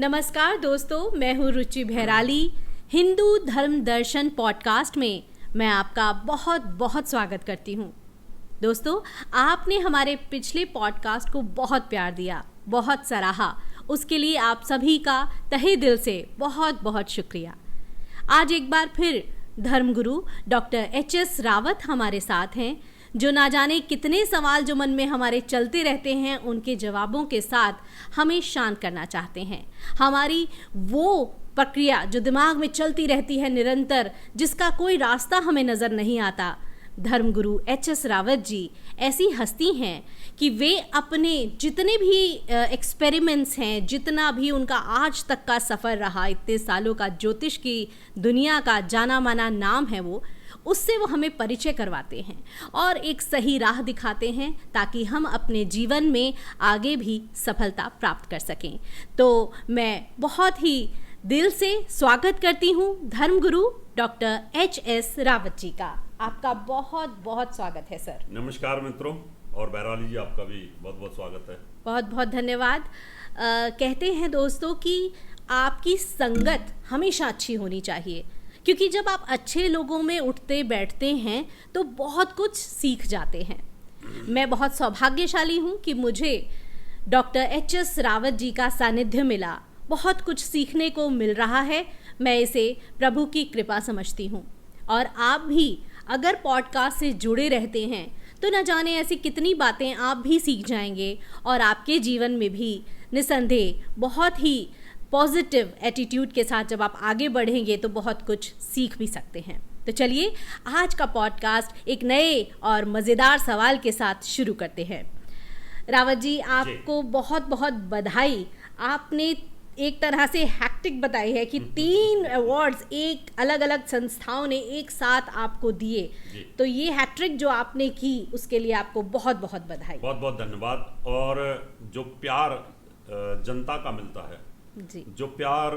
नमस्कार दोस्तों, मैं हूँ रुचि भैराली। हिंदू धर्म दर्शन पॉडकास्ट में मैं आपका बहुत बहुत स्वागत करती हूँ। दोस्तों, आपने हमारे पिछले पॉडकास्ट को बहुत प्यार दिया, बहुत सराहा। उसके लिए आप सभी का तहे दिल से बहुत बहुत शुक्रिया। आज एक बार फिर धर्मगुरु डॉक्टर HS रावत हमारे साथ हैं, जो ना जाने कितने सवाल जो मन में हमारे चलते रहते हैं उनके जवाबों के साथ हमें शांत करना चाहते हैं। हमारी वो प्रक्रिया जो दिमाग में चलती रहती है निरंतर, जिसका कोई रास्ता हमें नज़र नहीं आता। धर्मगुरु HS रावत जी ऐसी हस्ती हैं कि वे अपने जितने भी एक्सपेरिमेंट्स हैं, जितना भी उनका आज तक का सफ़र रहा, इतने सालों का ज्योतिष की दुनिया का जाना माना नाम है, उससे वो हमें परिचय करवाते हैं और एक सही राह दिखाते हैं ताकि हम अपने जीवन में आगे भी सफलता प्राप्त कर सकें। तो मैं बहुत ही दिल से स्वागत करती हूँ धर्मगुरु डॉक्टर HS रावत जी का। आपका बहुत बहुत स्वागत है सर। नमस्कार मित्रों, और बहराली जी आपका भी बहुत बहुत स्वागत है। बहुत बहुत धन्यवाद। कहते हैं दोस्तों कि आपकी संगत हमेशा अच्छी होनी चाहिए, क्योंकि जब आप अच्छे लोगों में उठते बैठते हैं तो बहुत कुछ सीख जाते हैं। मैं बहुत सौभाग्यशाली हूँ कि मुझे डॉक्टर HS रावत जी का सानिध्य मिला, बहुत कुछ सीखने को मिल रहा है। मैं इसे प्रभु की कृपा समझती हूँ। और आप भी अगर पॉडकास्ट से जुड़े रहते हैं तो न जाने ऐसी कितनी बातें आप भी सीख जाएंगे और आपके जीवन में भी निसंदेह बहुत ही पॉजिटिव एटीट्यूड के साथ जब आप आगे बढ़ेंगे तो बहुत कुछ सीख भी सकते हैं। तो चलिए आज का पॉडकास्ट एक नए और मज़ेदार सवाल के साथ शुरू करते हैं। रावत जी, आपको बहुत बहुत बधाई। आपने एक तरह से हैक्टिक बताई है कि 3 अवार्ड्स एक अलग अलग संस्थाओं ने एक साथ आपको दिए। तो ये हैट्रिक जो आपने की उसके लिए आपको बहुत बहुत बधाई। बहुत बहुत धन्यवाद। और जो प्यार जनता का मिलता है जी, जो प्यार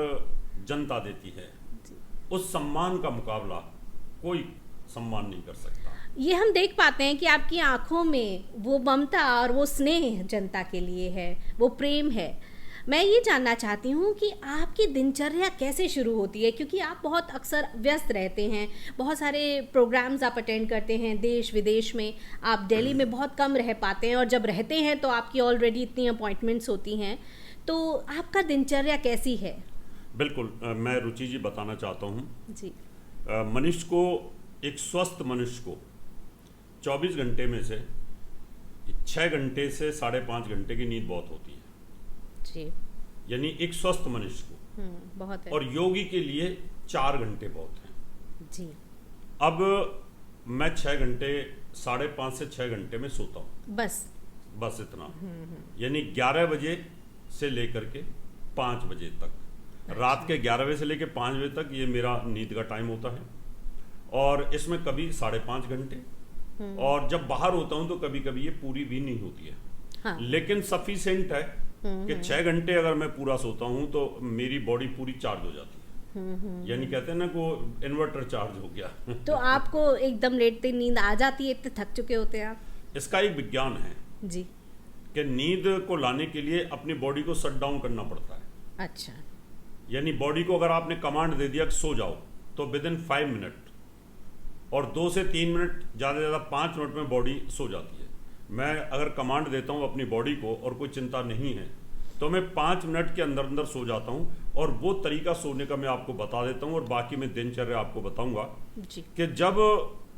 जनता देती है जी, उस सम्मान का मुकाबला कोई सम्मान नहीं कर सकता। ये हम देख पाते हैं कि आपकी आंखों में वो ममता और वो स्नेह जनता के लिए है, वो प्रेम है। मैं ये जानना चाहती हूँ कि आपकी दिनचर्या कैसे शुरू होती है, क्योंकि आप बहुत अक्सर व्यस्त रहते हैं, बहुत सारे प्रोग्राम्स आप अटेंड करते हैं देश विदेश में। आप दिल्ली में बहुत कम रह पाते हैं और जब रहते हैं तो आपकी ऑलरेडी इतनी अपॉइंटमेंट्स होती हैं। तो आपका दिनचर्या कैसी है? बिल्कुल, मैं रुचि जी बताना चाहता हूँ जी। मनुष्य को, एक स्वस्थ मनुष्य को 24 घंटे में से 6 घंटे से 5.5 घंटे की नींद बहुत होती है जी। यानी एक स्वस्थ मनुष्य को बहुत है। और योगी के लिए 4 घंटे बहुत हैं जी। अब मैं 6 घंटे, 5.5 से 6 घंटे में सोता हूँ, बस इतना। यानी 11 बजे से लेकर के 5 बजे तक, रात के 11 बजे से लेकर 5 बजे तक ये मेरा नींद का टाइम होता है। और इसमें कभी 5.5 घंटे, और जब बाहर होता हूँ तो कभी कभी ये पूरी भी नहीं होती है। हाँ। लेकिन सफिशिएंट है कि 6 घंटे अगर मैं पूरा सोता हूँ तो मेरी बॉडी पूरी चार्ज हो जाती है। यानी कहते हैं ना को इन्वर्टर चार्ज हो गया। तो आपको एकदम लेटते नींद आ जाती है, इतने थक चुके होते हैं आप? इसका एक विज्ञान है जी, कि नींद को लाने के लिए अपनी बॉडी को शट डाउन करना पड़ता है। अच्छा। यानी बॉडी को अगर आपने कमांड दे दिया कि सो जाओ, तो विद इन 5 मिनट और 2 से 3 मिनट, ज़्यादा से ज़्यादा 5 मिनट में बॉडी सो जाती है। मैं अगर कमांड देता हूँ अपनी बॉडी को और कोई चिंता नहीं है तो मैं 5 मिनट के अंदर अंदर सो जाता हूँ। और वो तरीका सोने का मैं आपको बता देता हूँ, और बाकी मैं दिनचर्या आपको बताऊँगा कि जब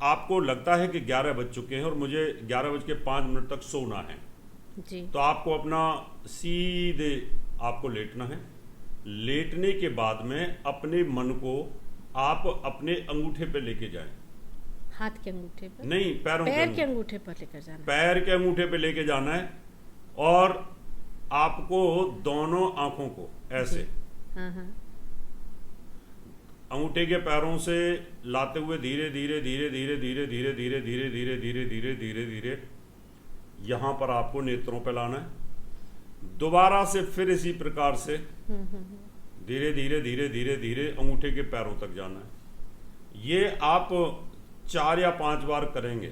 आपको लगता है कि 11 बज चुके हैं और मुझे 11:05 तक सोना है जी, तो आपको अपना सीधे आपको लेटना है। लेटने के बाद में अपने मन को आप अपने अंगूठे पे लेके जाएं। हाथ के अंगूठे पर नहीं, पैर के अंगूठे पर लेकर जाना। पैर के अंगूठे पे लेके जाना है, और आपको दोनों आंखों को ऐसे अंगूठे के पैरों से लाते हुए धीरे धीरे धीरे धीरे धीरे धीरे धीरे धीरे धीरे धीरे धीरे धीरे धीरे यहां पर आपको नेत्रों पे लाना है। दोबारा से फिर इसी प्रकार से धीरे धीरे धीरे धीरे धीरे अंगूठे के पैरों तक जाना है। ये आप 4 या 5 बार करेंगे,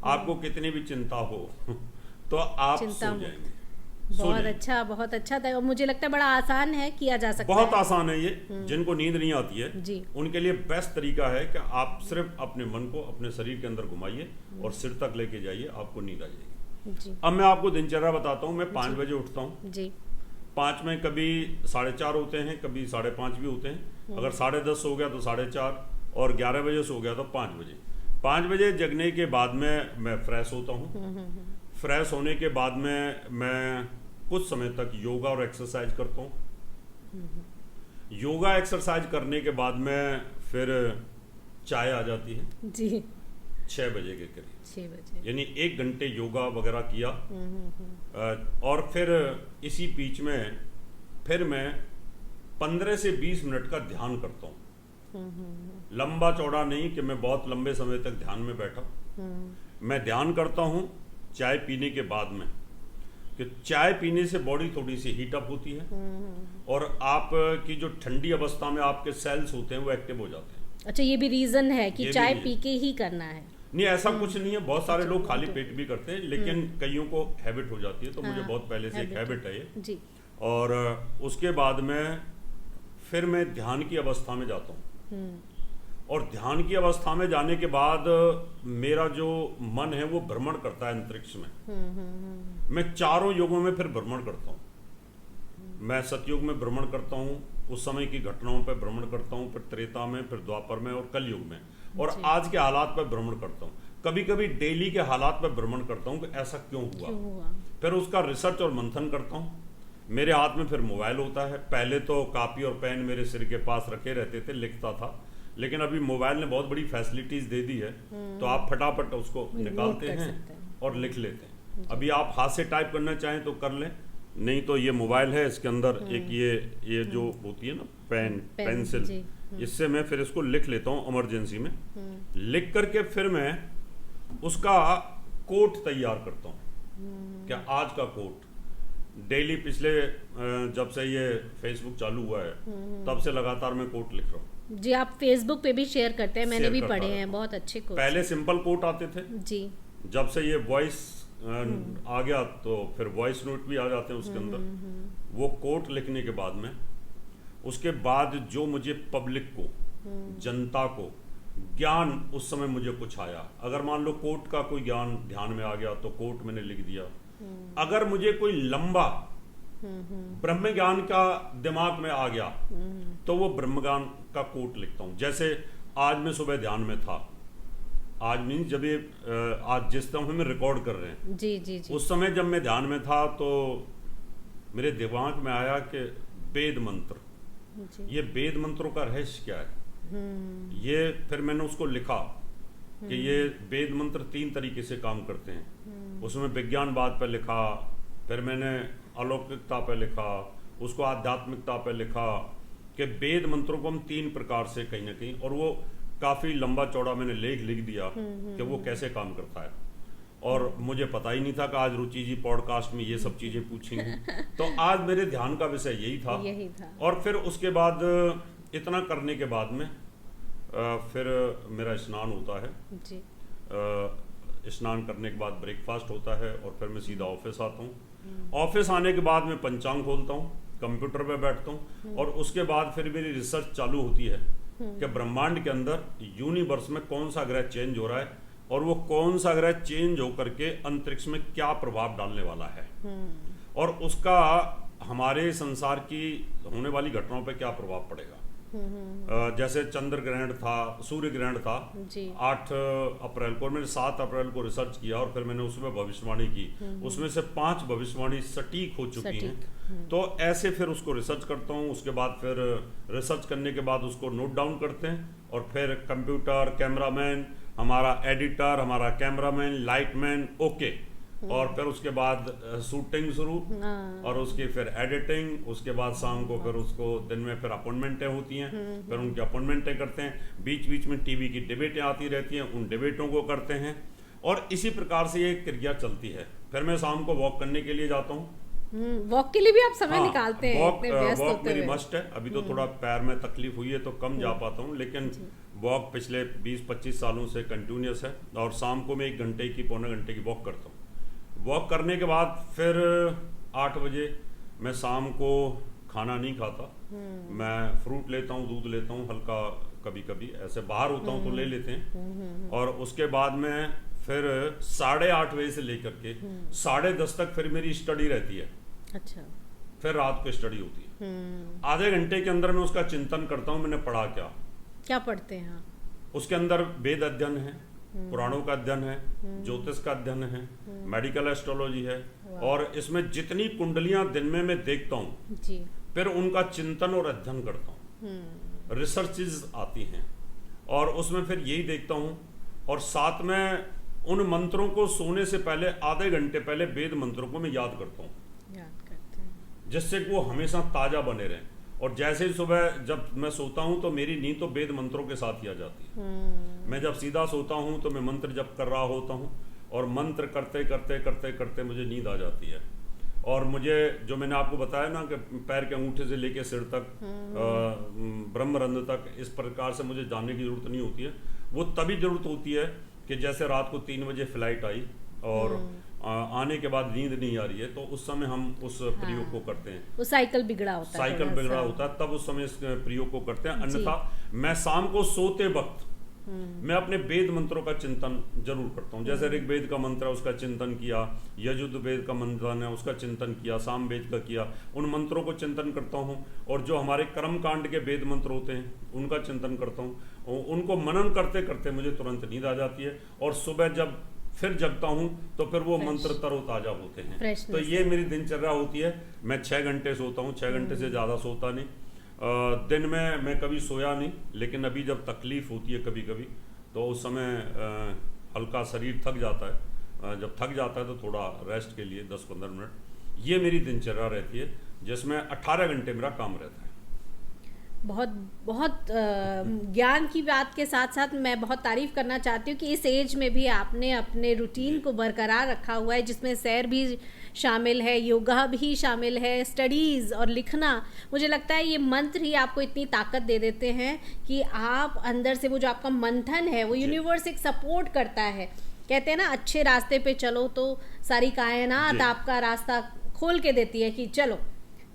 आपको कितनी भी चिंता हो तो आप सो जाएंगे। बहुत अच्छा था। मुझे लगता है बड़ा आसान है, किया जा सकता बहुत है। आसान है ये। जिनको नींद नहीं आती है जी। उनके लिए बेस्ट तरीका है कि आप सिर्फ अपने मन को अपने शरीर के अंदर घुमाइए और सिर तक लेके जाइए, आपको नींद आ जाएगी। जी। अब मैं आपको दिनचर्या बताता हूँ। मैं 5 बजे उठता हूँ जी। 5 में कभी 4:30 होते हैं, कभी 5:30 भी होते हैं। अगर 10:30 हो गया तो 4:30, और 11 बजे सो गया तो 5 बजे। 5 बजे जगने के बाद में मैं फ्रेश होता हूँ। फ्रेश होने के बाद में मैं कुछ समय तक योगा और एक्सरसाइज करता हूँ। योगा एक्सरसाइज करने के बाद में फिर चाय आ जाती है जी। 6 बजे के करीब। 6 बजे यानी 1 घंटे योगा वगैरह किया। और फिर इसी बीच में फिर मैं 15 से 20 मिनट का ध्यान करता हूँ। लंबा चौड़ा नहीं कि मैं बहुत लंबे समय तक ध्यान में बैठा। मैं ध्यान करता हूँ चाय पीने के बाद में, कि चाय पीने से बॉडी थोड़ी सी हीट अप होती है और आप की जो ठंडी अवस्था में आपके सेल्स होते हैं वो एक्टिव हो जाते हैं। अच्छा, ये भी रीजन है कि ये भी चाय है। पी के ही करना है? नहीं, ऐसा कुछ नहीं है। बहुत सारे लोग खाली पेट भी करते हैं, लेकिन कईयों को हैबिट हो जाती है। तो मुझे हाँ, बहुत पहले से एक हैबिट है ये। जी। और उसके बाद में फिर मैं ध्यान की अवस्था में जाता हूँ। और ध्यान की अवस्था में जाने के बाद मेरा जो मन है वो भ्रमण करता है अंतरिक्ष में। मैं चारों युगों में फिर भ्रमण करता हूँ। मैं सतयुग में भ्रमण करता हूँ, उस समय की घटनाओं पर भ्रमण करता हूँ, फिर त्रेता में, फिर द्वापर में और कलयुग में, और आज के हालात पर भ्रमण करता हूँ। कभी कभी डेली के हालात पर भ्रमण करता हूँ कि ऐसा क्यों हुआ। फिर उसका रिसर्च और मंथन करता हूँ। मेरे हाथ में फिर मोबाइल होता है। पहले तो कापी और पेन मेरे सिर के पास रखे रहते थे, लिखता था। लेकिन अभी मोबाइल ने बहुत बड़ी फैसिलिटीज दे दी है, तो आप फटाफट उसको निकालते हैं और लिख लेते हैं। अभी आप हाथ से टाइप करना चाहें तो कर लें, नहीं तो ये मोबाइल है, इसके अंदर एक ये जो होती है ना पेंसिल, इससे मैं फिर इसको लिख लेता हूँ इमरजेंसी में। लिख करके फिर मैं उसका कोट तैयार करता हूँ। क्या आज का कोट डेली पिछले जब से ये फेसबुक चालू हुआ है तब से लगातार मैं कोट लिख रहा हूँ। जी, आप फेसबुक पे भी शेयर करते हैं, मैंने भी पढ़े हैं, बहुत अच्छे कोट। पहले सिंपल कोट आते थे जी। जब से ये वॉइस आ गया तो फिर वॉइस नोट भी आ जाते हैं उसके अंदर। वो कोट लिखने के बाद में उसके बाद जो मुझे पब्लिक को, जनता को ज्ञान उस समय मुझे कुछ आया, अगर मान लो कोट का कोई ज्ञान ध्यान में आ गया तो कोट मैंने लिख दिया। अगर मुझे कोई लंबा ब्रह्म ज्ञान का दिमाग में आ गया तो वो ब्रह्म ज्ञान का कोट लिखता हूं। जैसे आज मैं सुबह ध्यान में था, आज मीन्स जब ये आज जिस समय में रिकॉर्ड कर रहे हैं, जी जी जी, उस समय जब मैं ध्यान में था तो मेरे दिमाग में आया कि वेद मंत्र, ये वेद मंत्रों का रहस्य क्या है। ये फिर मैंने उसको लिखा कि ये वेद मंत्र 3 तरीके से काम करते हैं। उसमें विज्ञानवाद पर लिखा, फिर मैंने अलौकिकता पर लिखा, उसको आध्यात्मिकता पर लिखा कि वेद मंत्रों को हम 3 प्रकार से कहीं ना कहीं, और वो काफी लंबा चौड़ा मैंने लेख लिख दिया कि वो कैसे काम करता है। और मुझे पता ही नहीं था कि आज रुचि जी पॉडकास्ट में ये सब चीजें पूछेंगी। तो आज मेरे ध्यान का विषय यही था। और फिर उसके बाद इतना करने के बाद में फिर मेरा स्नान होता है जी। स्नान करने के बाद ब्रेकफास्ट होता है और फिर मैं सीधा ऑफिस आता हूँ। ऑफिस आने के बाद मैं पंचांग खोलता हूँ, कंप्यूटर पे बैठता हूँ, और उसके बाद फिर मेरी रिसर्च चालू होती है कि ब्रह्मांड के अंदर यूनिवर्स में कौन सा ग्रह चेंज हो रहा है और वो कौन सा ग्रह चेंज होकर के अंतरिक्ष में क्या प्रभाव डालने वाला है, और उसका हमारे संसार की होने वाली घटनाओं पे क्या प्रभाव पड़ेगा। जैसे चंद्र ग्रहण था, सूर्य ग्रहण था 8 अप्रैल को, मैंने 7 अप्रैल को रिसर्च किया और फिर मैंने उसमें भविष्यवाणी की। उसमें से 5 भविष्यवाणी सटीक हो चुकी हैं। तो ऐसे फिर उसको रिसर्च करता हूँ। उसके बाद फिर रिसर्च करने के बाद उसको नोट डाउन करते हैं, और फिर कंप्यूटर, कैमरामैन, हमारा एडिटर, हमारा कैमरामैन, लाइटमैन, ओके, और फिर उसके बाद शूटिंग शुरू, और उसकी फिर एडिटिंग, उसके बाद शाम को फिर उसको दिन में फिर अपॉइंटमेंटें होती हैं, फिर उनकी अपॉइंटमेंटें करते हैं। बीच बीच में टीवी की डिबेटें आती रहती हैं, उन डिबेटों को करते हैं, और इसी प्रकार से ये क्रिया चलती है। फिर मैं शाम को वॉक करने के लिए जाता हूँ। वॉक के लिए भी आप समय निकालते हैं? वॉक मेरी मस्ट है। अभी तो थोड़ा पैर में तकलीफ हुई है तो कम जा पाता हूँ, लेकिन वॉक पिछले 20-25 सालों से कंटिन्यूस है। और शाम को मैं 1 घंटे की, पौने घंटे की वॉक करता हूँ। वॉक करने के बाद फिर 8 बजे मैं शाम को खाना नहीं खाता। मैं फ्रूट लेता हूँ, दूध लेता हूँ, हल्का कभी कभी ऐसे बाहर होता हूँ तो ले लेते हैं। और उसके बाद में फिर 8:30 बजे से लेकर के 10:30 तक फिर मेरी स्टडी रहती है। अच्छा। फिर रात को स्टडी होती है। आधे घंटे के अंदर मैं उसका चिंतन करता हूँ, मैंने पढ़ा क्या। क्या पढ़ते हैं आप? उसके अंदर वेद अध्ययन है, पुराणों का अध्ययन है, ज्योतिष का अध्ययन है, मेडिकल एस्ट्रोलॉजी है, और इसमें जितनी कुंडलियां दिन में मैं देखता हूँ जी, फिर उनका चिंतन और अध्ययन करता हूँ। रिसर्चेज आती हैं और उसमें फिर यही देखता हूँ। और साथ में उन मंत्रों को सोने से पहले आधे घंटे पहले वेद मंत्रों को मैं याद करता हूँ, जिससे कि वो हमेशा ताजा बने रहें। और जैसे ही सुबह जब मैं सोता हूँ तो मेरी नींद तो वेद मंत्रों के साथ ही आ जाती है। मैं जब सीधा सोता हूँ तो मैं मंत्र जप कर रहा होता हूँ और मंत्र करते करते करते करते मुझे नींद आ जाती है। और मुझे जो मैंने आपको बताया ना कि पैर के अंगूठे से लेके सिर तक, ब्रह्मरंध्र तक, इस प्रकार से मुझे जानने की जरूरत नहीं होती है। वो तभी जरूरत होती है कि जैसे रात को 3 बजे फ्लाइट आई और आने के बाद नींद नहीं आ रही है, तो उस समय हम उस प्रयोग को करते हैं। वो साइकिल बिगड़ा होता है, साइकिल बिगड़ा होता है, तब उस समय इस प्रयोग को करते हैं। अन्यथा मैं शाम को सोते वक्त मैं अपने वेद मंत्रों का चिंतन जरूर करता हूँ। जैसे ऋग्वेद का मंत्र है उसका चिंतन किया, यजुर्वेद का मंत्र है उसका चिंतन किया, सामवेद का किया, उन मंत्रों को चिंतन करता हूँ। और जो हमारे कर्म कांड के वेद मंत्र होते हैं उनका चिंतन करता हूँ। उनको मनन करते करते मुझे तुरंत नींद आ जाती है और सुबह जब फिर जगता हूँ तो फिर वो मंत्र तरोताजा होते हैं। तो ये मेरी दिनचर्या होती है। मैं 6 घंटे सोता हूँ, 6 घंटे से ज़्यादा सोता नहीं। दिन में मैं कभी सोया नहीं, लेकिन अभी जब तकलीफ होती है कभी कभी तो उस समय हल्का शरीर थक जाता है। जब थक जाता है तो थोड़ा रेस्ट के लिए 10-15 मिनट, ये मेरी दिनचर्या रहती है, जिसमें 18 घंटे मेरा काम रहता है। बहुत बहुत ज्ञान की बात के साथ साथ मैं बहुत तारीफ करना चाहती हूँ कि इस एज में भी आपने अपने रूटीन को बरकरार रखा हुआ है, जिसमें सैर भी शामिल है, योगा भी शामिल है, स्टडीज़ और लिखना। मुझे लगता है ये मंत्र ही आपको इतनी ताकत दे देते हैं कि आप अंदर से वो जो आपका मंथन है वो यूनिवर्स एक सपोर्ट करता है। कहते हैं ना, अच्छे रास्ते पे चलो तो सारी कायनात आपका रास्ता खोल के देती है कि चलो।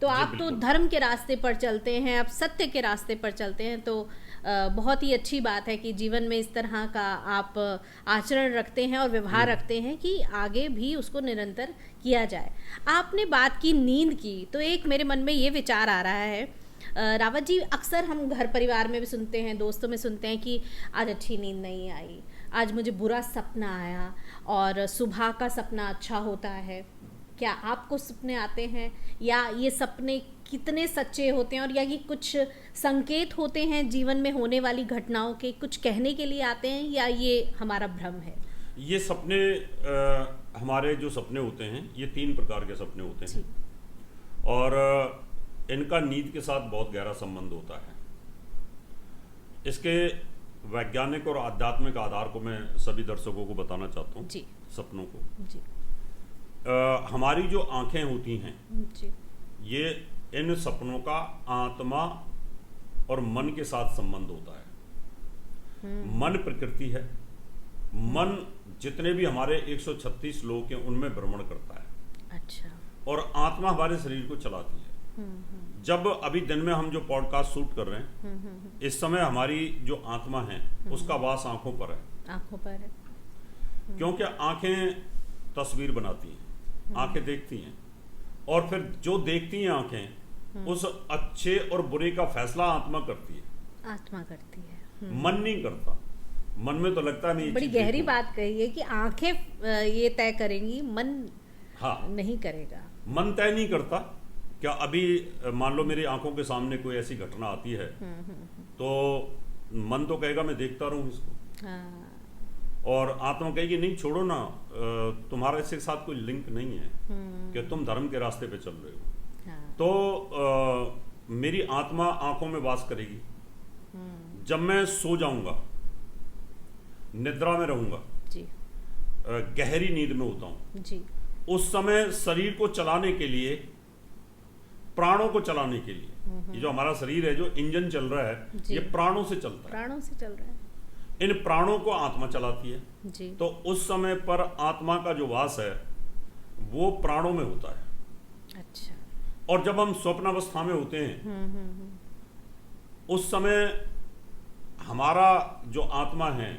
तो आप तो धर्म के रास्ते पर चलते हैं, आप सत्य के रास्ते पर चलते हैं, तो बहुत ही अच्छी बात है कि जीवन में इस तरह का आप आचरण रखते हैं और व्यवहार रखते हैं कि आगे भी उसको निरंतर किया जाए। आपने बात की नींद की, तो एक मेरे मन में ये विचार आ रहा है रावत जी, अक्सर हम घर परिवार में भी सुनते हैं, दोस्तों में सुनते हैं कि आज अच्छी नींद नहीं आई, आज मुझे बुरा सपना आया, और सुबह का सपना अच्छा होता है। क्या आपको सपने आते हैं, या ये सपने कितने सच्चे होते हैं, और या ये कुछ संकेत होते हैं जीवन में होने वाली घटनाओं के, कुछ कहने के लिए आते हैं, या ये हमारा भ्रम है? ये सपने हमारे जो सपने होते हैं ये 3 प्रकार के सपने होते हैं, और इनका नींद के साथ बहुत गहरा संबंध होता है। इसके वैज्ञानिक और आध्यात्मिक आधार को मैं सभी दर्शकों को बताना चाहता हूँ। सपनों को जी। हमारी जो आंखें होती हैं जी, ये इन सपनों का आत्मा और मन के साथ संबंध होता है। मन प्रकृति है, मन जितने भी हमारे 136 लोक हैं उनमें भ्रमण करता है। अच्छा। और आत्मा हमारे शरीर को चलाती है। जब अभी दिन में हम जो पॉडकास्ट शूट कर रहे हैं, इस समय हमारी जो आत्मा है उसका वास आंखों पर है। आंखों पर है। क्योंकि आंखें तस्वीर बनाती हैं, आंखें देखती हैं, और फिर जो देखती हैं आंखें उस अच्छे और बुरे का फैसला आत्मा करती है। आत्मा करती है, मन नहीं करता। मन में तो लगता नहीं। बड़ी गहरी बात कही है कि आंखें ये तय करेंगी, मन नहीं करेगा। मन तय नहीं करता। क्या अभी मान लो मेरी आंखों के सामने कोई ऐसी घटना आती है तो मन तो कहेगा मैं देखता रहूं इसको, और आत्मा कहेगी नहीं छोड़ो ना, तुम्हारा इसके साथ कोई लिंक नहीं है कि तुम धर्म के रास्ते पे चल रहे हो। तो मेरी आत्मा आंखों में वास करेगी। जब मैं सो जाऊंगा, निद्रा में रहूंगा जी, गहरी नींद में होता हूं जी, उस समय शरीर को चलाने के लिए, प्राणों को चलाने के लिए, ये जो हमारा शरीर है, जो इंजन चल रहा है, ये प्राणों से चलता है। प्राणों से चल रहा है। इन प्राणों को आत्मा चलाती है जी। तो उस समय पर आत्मा का जो वास है वो प्राणों में होता है। अच्छा। और जब हम स्वप्नावस्था में होते हैं उस समय हमारा जो आत्मा है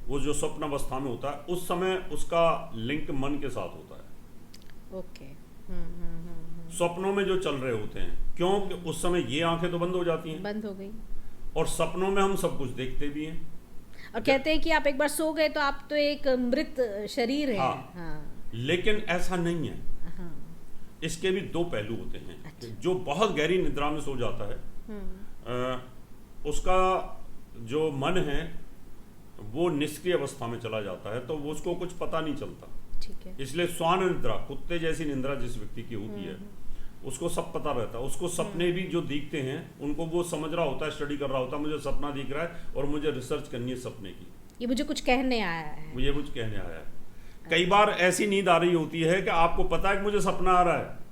वो जो स्वप्नावस्था में होता है उस समय उसका लिंक मन के साथ होता है। ओके। स्वप्नों में जो चल रहे होते हैं, क्योंकि उस समय ये आंखें तो बंद हो जाती हैं, बंद हो गई, और सपनों में हम सब कुछ देखते भी हैं। और कहते हैं कि आप एक बार सो गए तो आप तो एक मृत शरीर है। हाँ। हाँ। लेकिन ऐसा नहीं है। हाँ। इसके भी दो पहलू होते हैं। अच्छा। जो बहुत गहरी निद्रा में सो जाता है उसका जो मन है वो निष्क्रिय अवस्था में चला जाता है, तो वो उसको कुछ पता नहीं चलता। ठीक है। इसलिए स्वान निद्रा, कुत्ते जैसी निद्रा जिस व्यक्ति की होती है उसको सब पता रहता है। उसको सपने भी जो दिखते हैं उनको वो समझ रहा होता है, स्टडी कर रहा होता है, मुझे सपना दिख रहा है और मुझे रिसर्च करनी है सपने की, ये मुझे कुछ कहने आया है। मुझे कुछ कहने आया है। कई बार ऐसी नींद आ रही होती है कि आपको पता है कि मुझे सपना आ रहा है,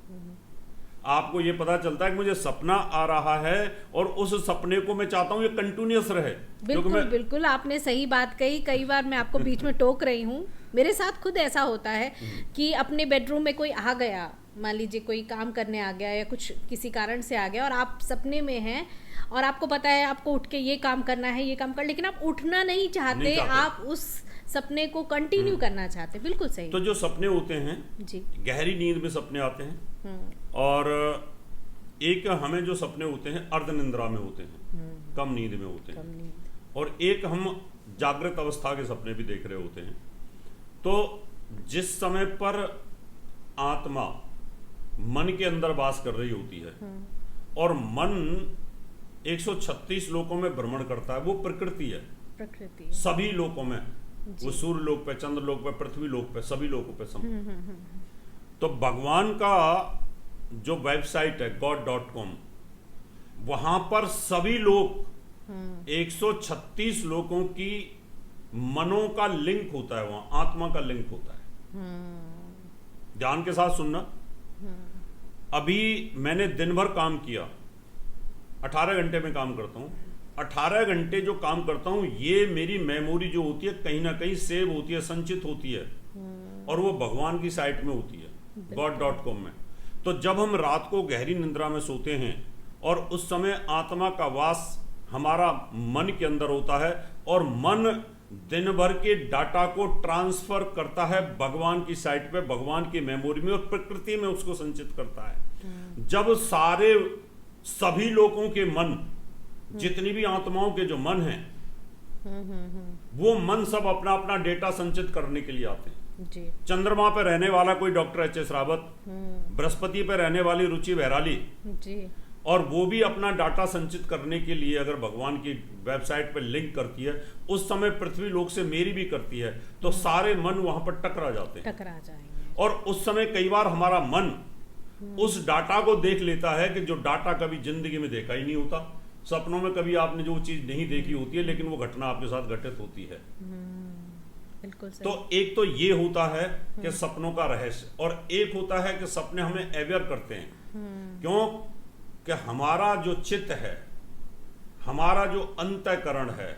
आपको ये पता चलता है कि मुझे सपना आ रहा है और उस सपने को मैं चाहता हूँ ये कंटिन्यूअस रहे। बिल्कुल बिल्कुल, आपने सही बात कही। कई बार मैं आपको बीच में टोक रही हूँ, मेरे साथ खुद ऐसा होता है कि अपने बेडरूम में कोई आ गया, मान लीजिए कोई काम करने आ गया या कुछ किसी कारण से आ गया और आप सपने में हैं और आपको पता है आपको उठ के ये काम करना है, ये काम कर, लेकिन आप उठना नहीं चाहते, आप उस सपने को कंटिन्यू करना चाहते। बिल्कुल सही। तो जो सपने होते हैं जी, गहरी नींद में सपने आते हैं और एक हमें जो सपने होते हैं अर्ध निंद्रा में होते हैं, कम नींद में होते हैं, और एक हम जागृत अवस्था के सपने भी देख रहे होते हैं। तो जिस समय पर आत्मा मन के अंदर वास कर रही होती है और मन 136 लोकों में भ्रमण करता है, वो प्रकृति है, प्रकृति सभी लोकों में, वो सूर्य लोक पे, चंद्र लोक पे, पृथ्वी लोक पे, सभी लोकों पे तो भगवान का जो वेबसाइट है god.com, वहां पर सभी लोग 136 लोगों की मनों का लिंक होता है, वहां आत्मा का लिंक होता है। ध्यान के साथ सुनना। अभी मैंने दिन भर काम किया, 18 घंटे में काम करता हूं, 18 घंटे जो काम करता हूं ये मेरी मेमोरी जो होती है कहीं ना कहीं सेव होती है, संचित होती है, और वो भगवान की साइट में होती है god.com में। तो जब हम रात को गहरी निद्रा में सोते हैं और उस समय आत्मा का वास हमारा मन के अंदर होता है और मन दिन भर के डाटा को ट्रांसफर करता है भगवान की साइट पे, भगवान की मेमोरी में, और प्रकृति में उसको संचित करता है। जब सभी लोगों के मन, जितनी भी आत्माओं के जो मन हैं, वो मन सब अपना अपना डेटा संचित करने के लिए आते हैं। जी। चंद्रमा पे रहने वाला कोई डॉक्टर एच.एस. रावत, बृहस्पति पे रहने वाली रुचि बहराली जी, और वो भी अपना डाटा संचित करने के लिए अगर भगवान की वेबसाइट पर लिंक करती है, उस समय पृथ्वी लोक से मेरी भी करती है, तो सारे मन वहां पर टकरा जाते हैं, टकरा जाएंगे। और उस समय कई बार हमारा मन उस डाटा को देख लेता है कि जो डाटा कभी जिंदगी में देखा ही नहीं होता। सपनों में कभी आपने जो चीज नहीं देखी होती है, लेकिन वो घटना आपके साथ घटित होती है। बिल्कुल सही। तो एक तो ये होता है कि सपनों का रहस्य, और एक होता है कि सपने हमें अवेयर करते हैं। क्यों? कि हमारा जो चित्त है, हमारा जो अंतःकरण है,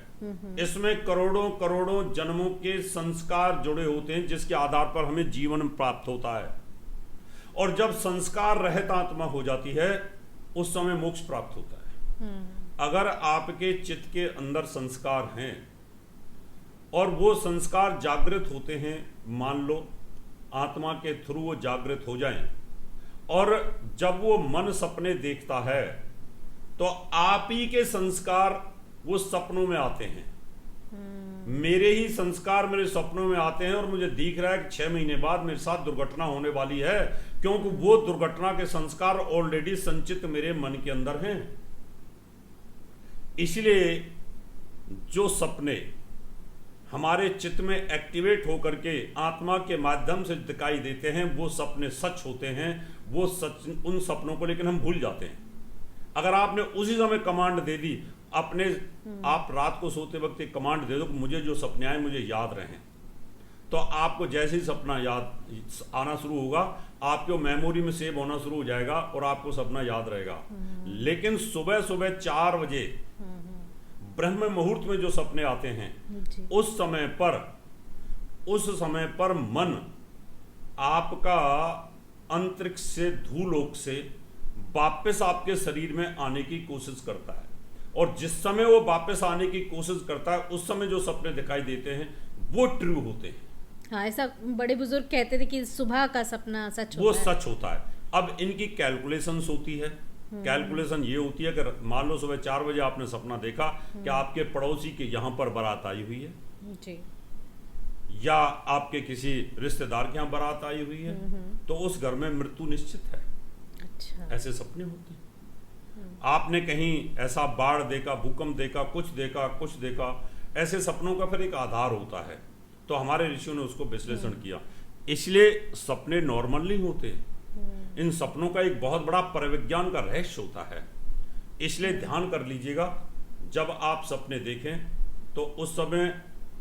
इसमें करोड़ों करोड़ों जन्मों के संस्कार जुड़े होते हैं, जिसके आधार पर हमें जीवन प्राप्त होता है। और जब संस्कार रहित आत्मा हो जाती है, उस समय मोक्ष प्राप्त होता है। अगर आपके चित्त के अंदर संस्कार हैं और वो संस्कार जागृत होते हैं, मान लो आत्मा के थ्रू वो जागृत हो जाएं, और जब वो मन सपने देखता है तो आप ही के संस्कार वो सपनों में आते हैं। मेरे ही संस्कार मेरे सपनों में आते हैं और मुझे दिख रहा है कि 6 महीने बाद मेरे साथ दुर्घटना होने वाली है, क्योंकि वो दुर्घटना के संस्कार ऑलरेडी संचित मेरे मन के अंदर हैं। इसलिए जो सपने हमारे चित्त में एक्टिवेट होकर के आत्मा के माध्यम से दिखाई देते हैं, वो सपने सच होते हैं। वो सच, उन सपनों को लेकिन हम भूल जाते हैं। अगर आपने उसी समय कमांड दे दी, अपने आप रात को सोते वक्त एक कमांड दे दो कि मुझे जो सपने आए मुझे याद रहें, तो आपको जैसे ही सपना याद आना शुरू होगा, आपको मेमोरी में सेव होना शुरू हो जाएगा और आपको सपना याद रहेगा। लेकिन सुबह सुबह 4 बजे ब्रह्म मुहूर्त में जो सपने आते हैं, उस समय पर मन आपका अंतरिक्ष से, धूलोक से वापस आपके शरीर में आने की कोशिश करता है, और जिस समय वो वापस आने की कोशिश करता है उस समय जो सपने दिखाई देते हैं वो ट्रू होते हैं। हाँ, ऐसा बड़े बुजुर्ग कहते थे कि सुबह का सपना सच वो होता है। सच होता है। अब इनकी कैलकुलेशंस होती है। कैलकुलेशन ये होती है कि मान लो सुबह 4 बजे आपने सपना देखा कि आपके पड़ोसी के यहाँ पर बारात आई हुई है जी। या आपके किसी रिश्तेदार के यहाँ बारात आई हुई है, तो उस घर में मृत्यु निश्चित है। अच्छा। ऐसे सपने होते हैं। आपने कहीं ऐसा बाढ़ देखा, भूकंप देखा, कुछ देखा, ऐसे सपनों का फिर एक आधार होता है। तो हमारे ऋषियों ने उसको विश्लेषण किया। इसलिए सपने नॉर्मल नहीं होते, इन सपनों का एक बहुत बड़ा परिविज्ञान का रहस्य होता है। इसलिए ध्यान कर लीजिएगा, जब आप सपने देखें तो उस समय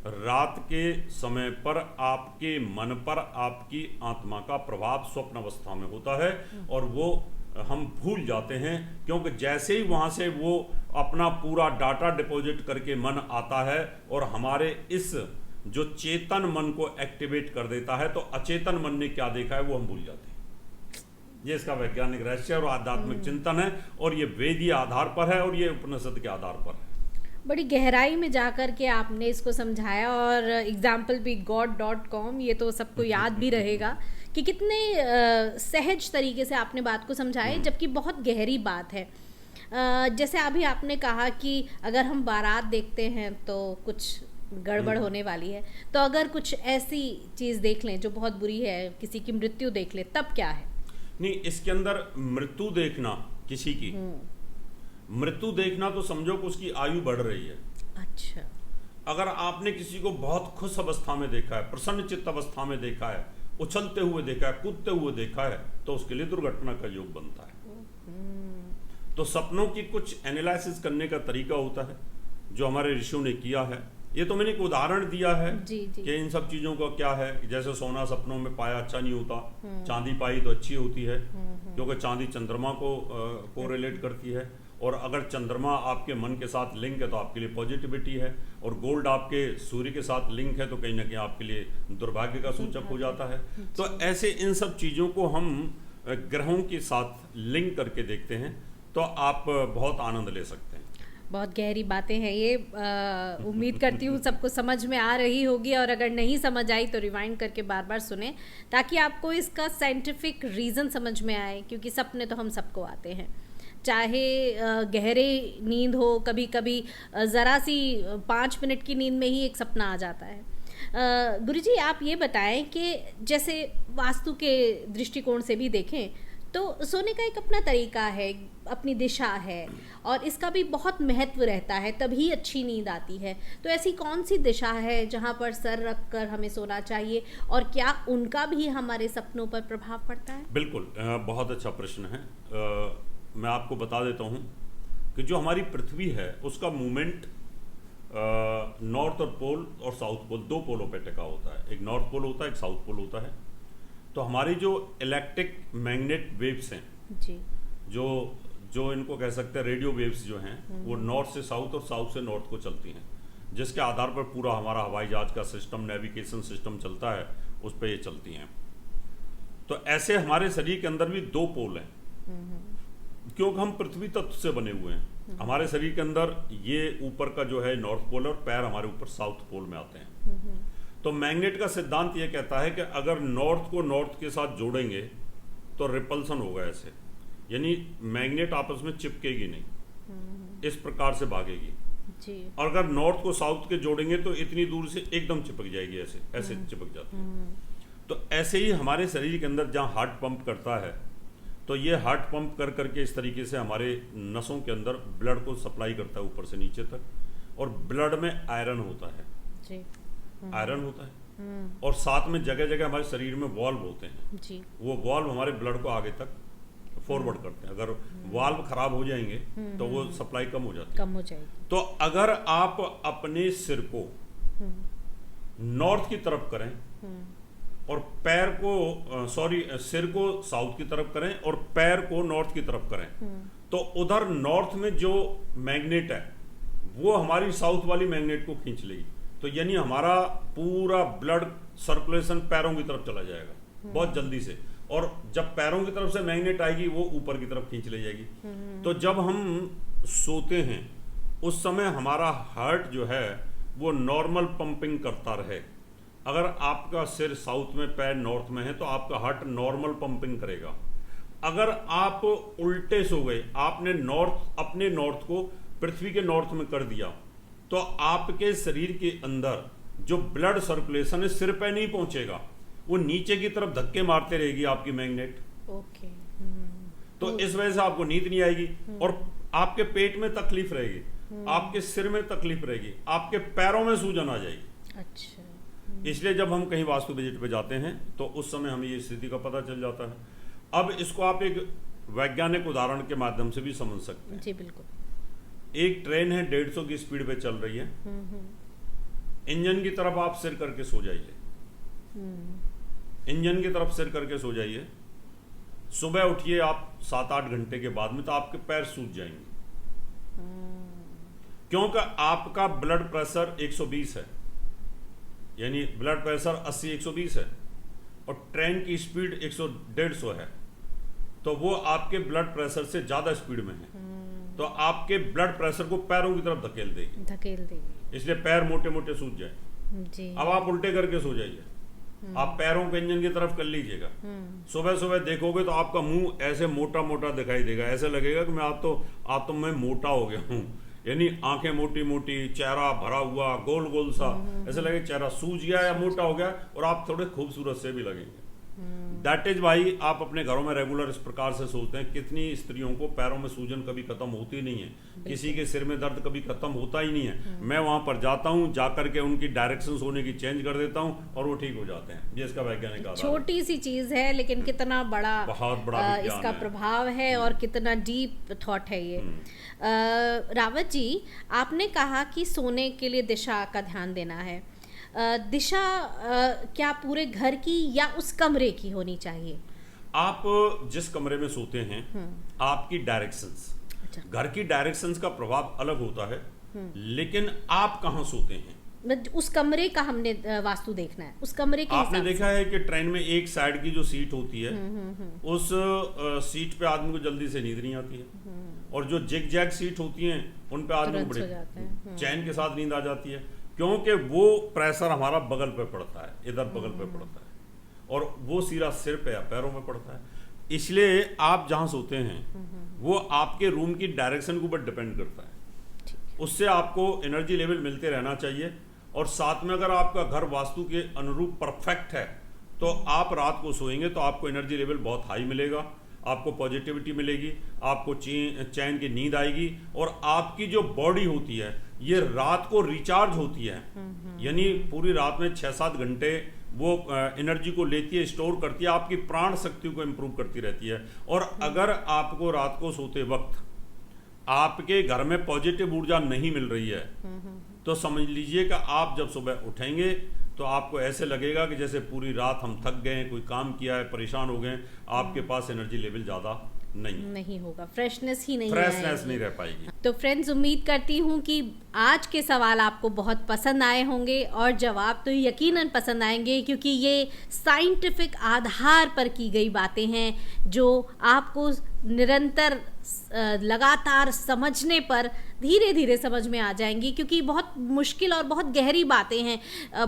रात के समय पर आपके मन पर आपकी आत्मा का प्रभाव स्वप्न अवस्था में होता है, और वो हम भूल जाते हैं, क्योंकि जैसे ही वहाँ से वो अपना पूरा डाटा डिपॉजिट करके मन आता है और हमारे इस जो चेतन मन को एक्टिवेट कर देता है, तो अचेतन मन ने क्या देखा है वो हम भूल जाते हैं। ये इसका वैज्ञानिक रहस्य और आध्यात्मिक चिंतन है, और ये वेदीय आधार पर है और ये उपनिषद के आधार पर है। बड़ी गहराई में जाकर के आपने इसको समझाया, और एग्जाम्पल भी god.com, ये तो सबको याद भी रहेगा कि कितने सहज तरीके से आपने बात को समझाया, जबकि बहुत गहरी बात है। जैसे अभी आपने कहा कि अगर हम बारात देखते हैं तो कुछ गड़बड़ होने वाली है, तो अगर कुछ ऐसी चीज़ देख लें जो बहुत बुरी है, किसी की मृत्यु देख लें, तब क्या है? नहीं, इसके अंदर मृत्यु देखना, किसी की मृत्यु देखना, तो समझो कि उसकी आयु बढ़ रही है। अच्छा। अगर आपने किसी को बहुत खुश अवस्था में देखा है, प्रसन्न चित्त अवस्था में देखा है, उछलते हुए देखा है, कूदते हुए देखा है, तो उसके लिए दुर्घटना का योग बनता है। तो सपनों की कुछ एनालिसिस करने का तरीका होता है जो हमारे ऋषियों ने किया है। ये तो मैंने एक उदाहरण दिया है जी। कि इन सब चीज़ों का क्या है। जैसे सोना सपनों में पाया अच्छा नहीं होता, चांदी पाई तो अच्छी होती है, क्योंकि चांदी चंद्रमा को रिलेट करती है, और अगर चंद्रमा आपके मन के साथ लिंक है तो आपके लिए पॉजिटिविटी है, और गोल्ड आपके सूर्य के साथ लिंक है तो कहीं ना कहीं आपके लिए दुर्भाग्य का सूचक हो जाता है। तो ऐसे इन सब चीज़ों को हम ग्रहों के साथ लिंक करके देखते हैं, तो आप बहुत आनंद ले सकते हैं। बहुत गहरी बातें हैं ये। उम्मीद करती हूँ सबको समझ में आ रही होगी, और अगर नहीं समझ आई तो रिवाइंड करके बार बार सुने, ताकि आपको इसका साइंटिफिक रीज़न समझ में आए, क्योंकि सपने तो हम सबको आते हैं, चाहे गहरे नींद हो, कभी कभी ज़रा सी 5 मिनट की नींद में ही एक सपना आ जाता है। गुरुजी, आप ये बताएं कि जैसे वास्तु के दृष्टिकोण से भी देखें तो सोने का एक अपना तरीका है, अपनी दिशा है, और इसका भी बहुत महत्व रहता है, तभी अच्छी नींद आती है। तो ऐसी कौन सी दिशा है जहाँ पर सर रख कर हमें सोना चाहिए, और क्या उनका भी हमारे सपनों पर प्रभाव पड़ता है? बिल्कुल, बहुत अच्छा प्रश्न है। मैं आपको बता देता हूँ कि जो हमारी पृथ्वी है उसका मूवमेंट नॉर्थ और पोल और साउथ पोल, 2 पोलों पे टिका होता है। एक नॉर्थ पोल होता है, एक साउथ पोल होता है। तो हमारी जो इलेक्ट्रिक मैग्नेट वेव्स हैं जी, जो इनको कह सकते हैं रेडियो वेव्स जो हैं, वो नॉर्थ से साउथ और साउथ से नॉर्थ को चलती हैं, जिसके आधार पर पूरा हमारा हवाई जहाज का सिस्टम, नेविगेशन सिस्टम चलता है, उस पर ये चलती हैं। तो ऐसे हमारे शरीर के अंदर भी 2 पोल हैं, क्योंकि हम पृथ्वी तत्व से बने हुए हैं। हमारे शरीर के अंदर ये ऊपर का जो है नॉर्थ पोल, और पैर हमारे ऊपर साउथ पोल में आते हैं। तो मैग्नेट का सिद्धांत ये कहता है कि अगर नॉर्थ को नॉर्थ के साथ जोड़ेंगे तो रिपल्सन होगा ऐसे, यानी मैग्नेट आपस में चिपकेगी नहीं, इस प्रकार से भागेगी जी। और अगर नॉर्थ को साउथ के जोड़ेंगे तो इतनी दूर से एकदम चिपक जाएगी, ऐसे ऐसे चिपक जाती है। तो ऐसे ही हमारे शरीर के अंदर जहाँ हार्ट पंप करता है, तो ये हार्ट पंप कर करके इस तरीके से हमारे नसों के अंदर ब्लड को सप्लाई करता है ऊपर से नीचे तक, और ब्लड में आयरन होता है जी। आयरन होता है, और साथ में जगह जगह हमारे शरीर में वॉल्व होते हैं जी। वो वॉल्व हमारे ब्लड को आगे तक फॉरवर्ड करते हैं। अगर वाल्व खराब हो जाएंगे तो वो सप्लाई कम हो जाती है, कम हो जाएगी। तो अगर आप अपने सिर को नॉर्थ की तरफ करें और पैर को सिर को साउथ की तरफ करें और पैर को नॉर्थ की तरफ करें, तो उधर नॉर्थ में जो मैग्नेट है वो हमारी साउथ वाली मैग्नेट को खींच लेगी। तो यानी हमारा पूरा ब्लड सर्कुलेशन पैरों की तरफ चला जाएगा बहुत जल्दी से, और जब पैरों की तरफ से मैग्नेट आएगी वो ऊपर की तरफ खींच ले जाएगी। तो जब हम सोते हैं उस समय हमारा हार्ट जो है वो नॉर्मल पंपिंग करता रहे। अगर आपका सिर साउथ में, पैर नॉर्थ में है, तो आपका हार्ट नॉर्मल पंपिंग करेगा। अगर आप उल्टे सो गए, आपने अपने नॉर्थ को पृथ्वी के नॉर्थ में कर दिया, तो आपके शरीर के अंदर जो ब्लड सर्कुलेशन है सिर पे नहीं पहुंचेगा, वो नीचे की तरफ धक्के मारते रहेगी आपकी मैग्नेट। ओके। तो इस वजह से आपको नींद नहीं आएगी और आपके पेट में तकलीफ रहेगी, आपके सिर में तकलीफ रहेगी, आपके पैरों में सूजन आ जाएगी। अच्छा। इसलिए जब हम कहीं वास्तु विजिट पे जाते हैं तो उस समय हमें ये स्थिति का पता चल जाता है। अब इसको आप एक वैज्ञानिक उदाहरण के माध्यम से भी समझ सकते हैं। जी बिल्कुल। एक ट्रेन है 150 की स्पीड पे चल रही है, इंजन की तरफ आप सिर करके सो जाइए, इंजन की तरफ सिर करके सो जाइए। सुबह उठिए आप 7-8 घंटे के बाद में, तो आपके पैर सूज जाएंगे, क्योंकि आपका ब्लड प्रेशर 120 है, यानी ब्लड प्रेशर 80-120 है और ट्रेन की स्पीड 100-150 है, तो वो आपके ब्लड प्रेशर से ज्यादा स्पीड में है, तो आपके ब्लड प्रेशर को पैरों की तरफ धकेल देगी, इसलिए पैर मोटे मोटे सूज जाए। जी। अब आप उल्टे करके सो जाइए, आप पैरों को इंजन की तरफ कर लीजिएगा। सुबह सुबह देखोगे तो आपका मुंह ऐसे मोटा मोटा दिखाई देगा, ऐसे लगेगा कि आज तो मैं मोटा हो गया हूँ, यानी आंखें मोटी मोटी, चेहरा भरा हुआ, गोल गोल सा, ऐसे लगे चेहरा सूज गया या मोटा हो गया, और आप थोड़े खूबसूरत से भी लगेंगे। दैट इज भाई आप अपने घरों में रेगुलर इस प्रकार से सोचते हैं। कितनी स्त्रियों को पैरों में सूजन कभी खत्म होती नहीं है, किसी के सिर में दर्द कभी खत्म होता ही नहीं है। मैं वहां पर जाता हूं, जाकर के उनकी डायरेक्शन सोने की चेंज कर देता हूं और वो ठीक हो जाते हैं। ये इसका वैज्ञानिक आधार है। छोटी सी चीज है लेकिन कितना बड़ा, बहुत बड़ा इसका प्रभाव है और कितना डीप थॉट है ये। रावत जी, आपने कहा कि सोने के लिए दिशा का ध्यान देना है। दिशा क्या पूरे घर की या उस कमरे की होनी चाहिए? आप जिस कमरे में सोते हैं आपकी डायरेक्शंस, अच्छा। घर की डायरेक्शंस का प्रभाव अलग होता है, लेकिन आप कहाँ सोते हैं उस कमरे का हमने वास्तु देखना है, उस कमरे के आपने देखा है कि ट्रेन में एक साइड की जो सीट होती है उस सीट पे आदमी को जल्दी से नींद नहीं आती है, और जो जिग जैग सीट होती हैं उन पे आदमी को बड़े चैन के साथ नींद आ जाती है, क्योंकि वो प्रेशर हमारा बगल पे पड़ता है, इधर बगल पे पड़ता है, और वो सीधा सिर पे या पैरों में पड़ता है। इसलिए आप जहां सोते हैं वो आपके रूम की डायरेक्शन के ऊपर डिपेंड करता है, उससे आपको एनर्जी लेवल मिलते रहना चाहिए। और साथ में अगर आपका घर वास्तु के अनुरूप परफेक्ट है तो आप रात को सोएंगे तो आपको एनर्जी लेवल बहुत हाई मिलेगा, आपको पॉजिटिविटी मिलेगी, आपको चैन की नींद आएगी, और आपकी जो बॉडी होती है ये रात को रिचार्ज होती है, यानी पूरी रात में 6-7 घंटे वो एनर्जी को लेती है, स्टोर करती है, आपकी प्राण शक्ति को इम्प्रूव करती रहती है। और अगर आपको रात को सोते वक्त आपके घर में पॉजिटिव ऊर्जा नहीं मिल रही है तो समझ लीजिए कि आप जब सुबह उठेंगे तो आपको ऐसे लगेगा कि जैसे पूरी रात हम थक गए हैं, कोई काम किया है, परेशान हो गए, आपके पास एनर्जी लेवल ज़्यादा नहीं होगा, फ्रेशनेस ही नहीं रह पाएगी। तो फ्रेंड्स, उम्मीद करती हूँ कि आज के सवाल आपको बहुत पसंद आए होंगे और जवाब तो यकीनन पसंद आएंगे, क्योंकि ये साइंटिफिक आधार पर की गई बातें हैं जो आपको निरंतर लगातार समझने पर धीरे धीरे समझ में आ जाएंगी, क्योंकि बहुत मुश्किल और बहुत गहरी बातें हैं,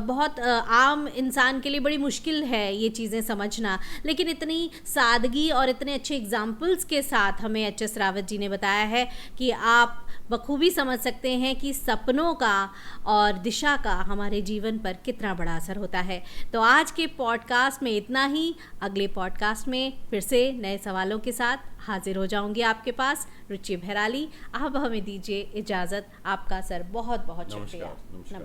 बहुत आम इंसान के लिए बड़ी मुश्किल है ये चीज़ें समझना, लेकिन इतनी सादगी और इतने अच्छे एग्जाम्पल्स के साथ हमें एच.एस. रावत जी ने बताया है कि आप बखूबी समझ सकते हैं कि सपनों का और दिशा का हमारे जीवन पर कितना बड़ा असर होता है। तो आज के पॉडकास्ट में इतना ही। अगले पॉडकास्ट में फिर से नए सवालों के साथ हाजिर हो जाऊंगी आपके पास। रुचि भैराली, आप हमें दीजिए इजाज़त। आपका सर बहुत बहुत शुक्रिया। नमस्कार।